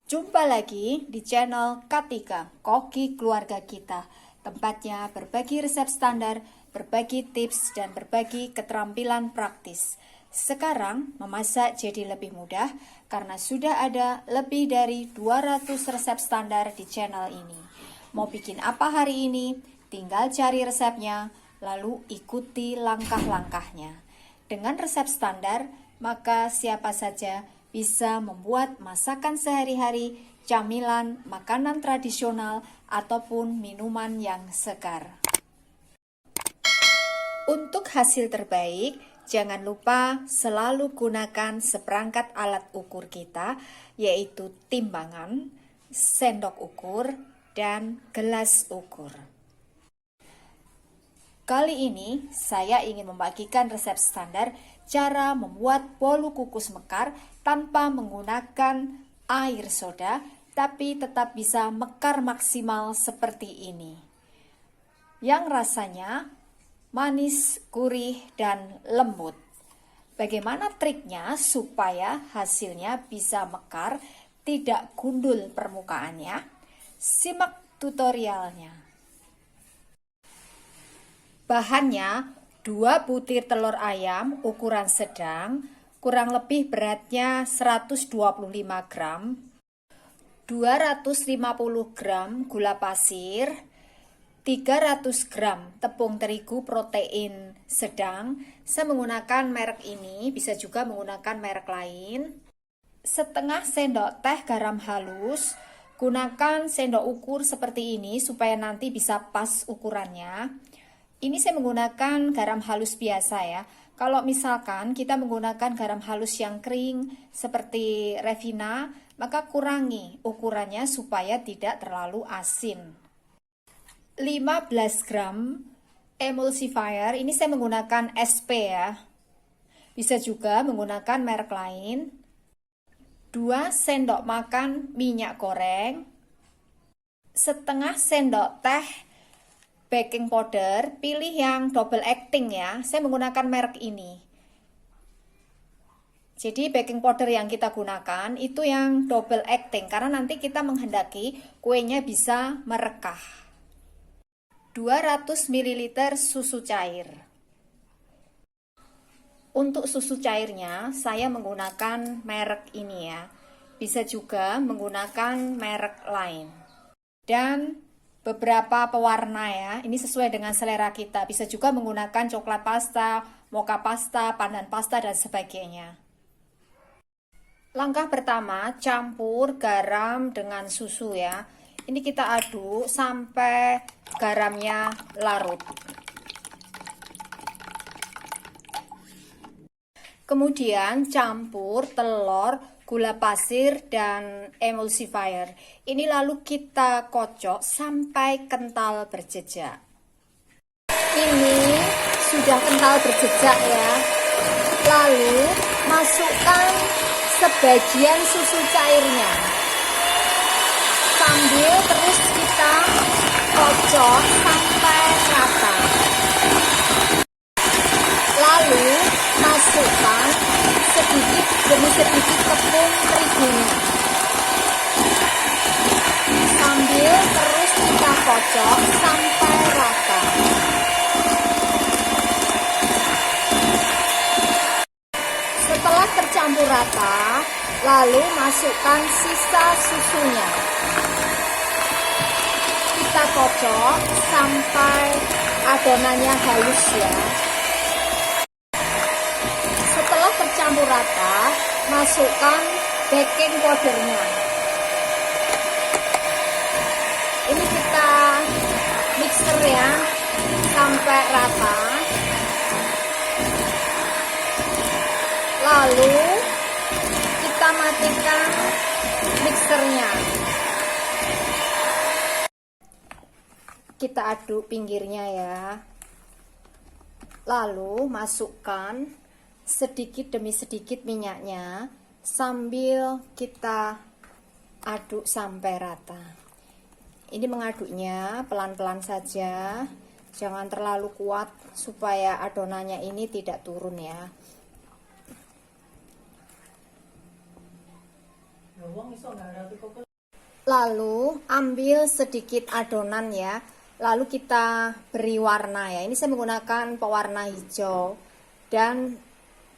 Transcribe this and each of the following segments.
Jumpa lagi di channel Katika, Koki Keluarga Kita. Tempatnya berbagi resep standar, berbagi tips, dan berbagi keterampilan praktis. Sekarang memasak jadi lebih mudah karena sudah ada lebih dari 200 resep standar di channel ini. Mau bikin apa hari ini? Tinggal cari resepnya, lalu ikuti langkah-langkahnya. Dengan resep standar, maka siapa saja bisa membuat masakan sehari-hari, camilan, makanan tradisional, ataupun minuman yang segar. Untuk hasil terbaik, jangan lupa selalu gunakan seperangkat alat ukur kita, yaitu timbangan, sendok ukur, dan gelas ukur. Kali ini saya ingin membagikan resep standar cara membuat bolu kukus mekar tanpa menggunakan air soda, tapi tetap bisa mekar maksimal seperti ini. Yang rasanya manis, gurih, dan lembut. Bagaimana triknya supaya hasilnya bisa mekar, tidak gundul permukaannya? Simak tutorialnya. Bahannya 2 butir telur ayam ukuran sedang, kurang lebih beratnya 125 gram, 250 gram gula pasir, 300 gram tepung terigu protein sedang. Saya menggunakan merek ini, bisa juga menggunakan merek lain. Setengah sendok teh garam halus. Gunakan sendok ukur seperti ini supaya nanti bisa pas ukurannya. Ini saya menggunakan garam halus biasa ya. Kalau misalkan kita menggunakan garam halus yang kering seperti Revina, maka kurangi ukurannya supaya tidak terlalu asin. 15 gram emulsifier, ini saya menggunakan SP ya. Bisa juga menggunakan merek lain. 2 sendok makan minyak goreng. Setengah sendok teh baking powder, pilih yang double acting ya. Saya menggunakan merek ini. Jadi baking powder yang kita gunakan itu yang double acting karena nanti kita menghendaki kuenya bisa merekah. 200 ml susu cair. Untuk susu cairnya saya menggunakan merek ini ya. Bisa juga menggunakan merek lain. Dan beberapa pewarna ya, ini sesuai dengan selera kita. Bisa juga menggunakan coklat pasta, mocha pasta, pandan pasta, dan sebagainya. Langkah pertama, campur garam dengan susu ya. Ini kita aduk sampai garamnya larut. Kemudian campur telur, gula pasir, dan emulsifier. Ini lalu kita kocok sampai kental berjejak. Ini sudah kental berjejak ya. Lalu masukkan sebagian susu cairnya. Sambil terus kita kocok sampai rata. Lalu masukkan sedikit demi sedikit tepung terigunya. Sambil terus kita kocok sampai rata. Setelah tercampur rata, lalu masukkan sisa susunya. Kita kocok sampai adonannya halus ya. Setelah tercampur rata, masukkan baking powdernya. Ini kita mixer ya sampai rata. Lalu kita matikan mixernya. Kita aduk pinggirnya ya. Lalu masukkan sedikit demi sedikit minyaknya sambil kita aduk sampai rata. Ini mengaduknya pelan-pelan saja, jangan terlalu kuat supaya adonannya ini tidak turun ya. Lalu ambil sedikit adonan ya. Lalu kita beri warna ya. Ini saya menggunakan pewarna hijau dan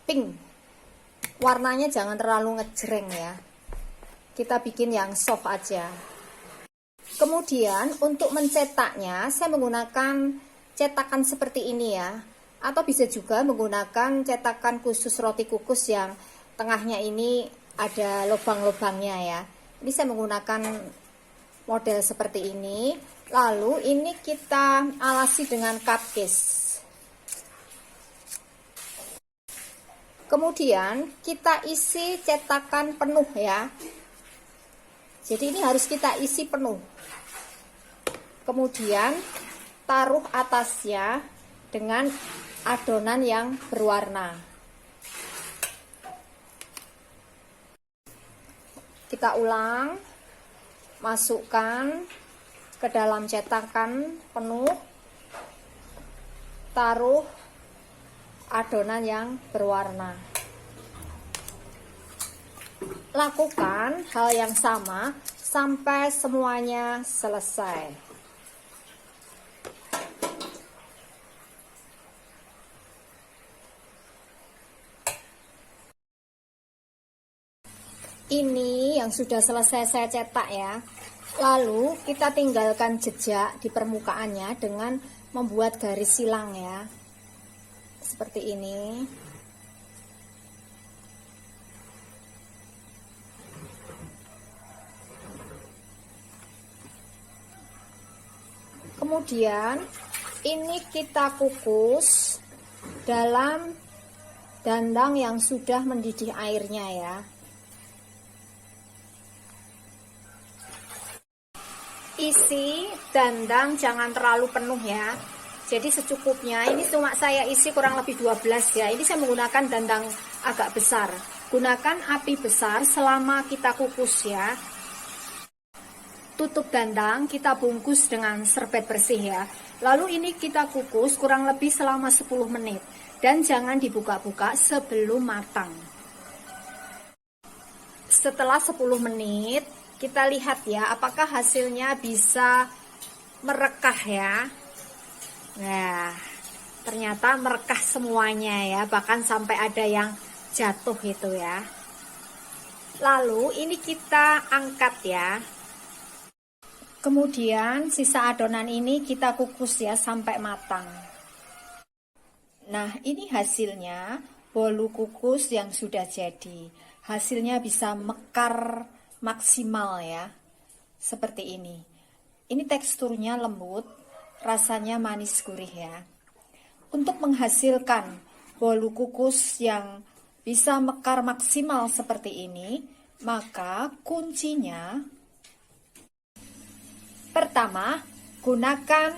pink. Warnanya jangan terlalu ngejreng ya. Kita bikin yang soft aja. Kemudian untuk mencetaknya saya menggunakan cetakan seperti ini ya. Atau bisa juga menggunakan cetakan khusus roti kukus yang tengahnya ini ada lubang-lubangnya ya. Ini saya menggunakan model seperti ini. Lalu ini kita alasi dengan cupcase. Kemudian kita isi cetakan penuh ya. Jadi ini harus kita isi penuh. Kemudian taruh atasnya dengan adonan yang berwarna. Kita ulang, masukkan ke dalam cetakan penuh, taruh adonan yang berwarna. Lakukan hal yang sama sampai semuanya selesai. Ini yang sudah selesai saya cetak ya. Lalu kita tinggalkan jejak di permukaannya dengan membuat garis silang ya. Seperti ini. Kemudian ini kita kukus dalam dandang yang sudah mendidih airnya ya. Isi dandang jangan terlalu penuh ya. Jadi secukupnya. Ini cuma saya isi kurang lebih 12 ya. Ini saya menggunakan dandang agak besar. Gunakan api besar selama kita kukus ya. Tutup dandang, kita bungkus dengan serbet bersih ya. Lalu ini kita kukus kurang lebih selama 10 menit. Dan jangan dibuka-buka sebelum matang. Setelah 10 menit, kita lihat ya, apakah hasilnya bisa merekah ya. Nah, ternyata merekah semuanya ya, bahkan sampai ada yang jatuh itu ya. Lalu ini kita angkat ya. Kemudian sisa adonan ini kita kukus ya sampai matang. Nah, ini hasilnya bolu kukus yang sudah jadi. Hasilnya bisa mekar maksimal ya, seperti ini. Ini teksturnya lembut, rasanya manis gurih ya. Untuk menghasilkan bolu kukus yang bisa mekar maksimal seperti ini, maka kuncinya pertama, gunakan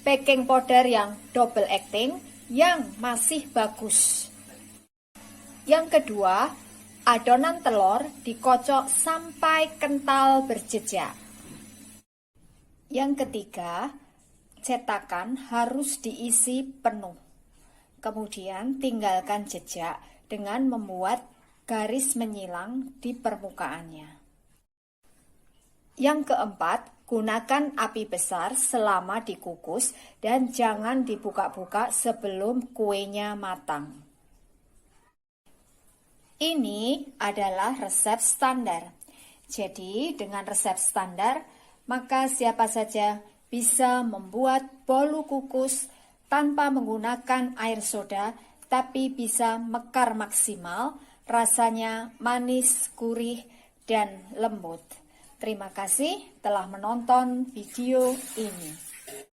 baking powder yang double acting yang masih bagus. Yang kedua, adonan telur dikocok sampai kental berjejak. Yang ketiga, cetakan harus diisi penuh. Kemudian tinggalkan jejak dengan membuat garis menyilang di permukaannya. Yang keempat, gunakan api besar selama dikukus dan jangan dibuka-buka sebelum kuenya matang. Ini adalah resep standar. Jadi, dengan resep standar, maka siapa saja bisa membuat bolu kukus tanpa menggunakan air soda, tapi bisa mekar maksimal, rasanya manis, gurih, dan lembut. Terima kasih telah menonton video ini.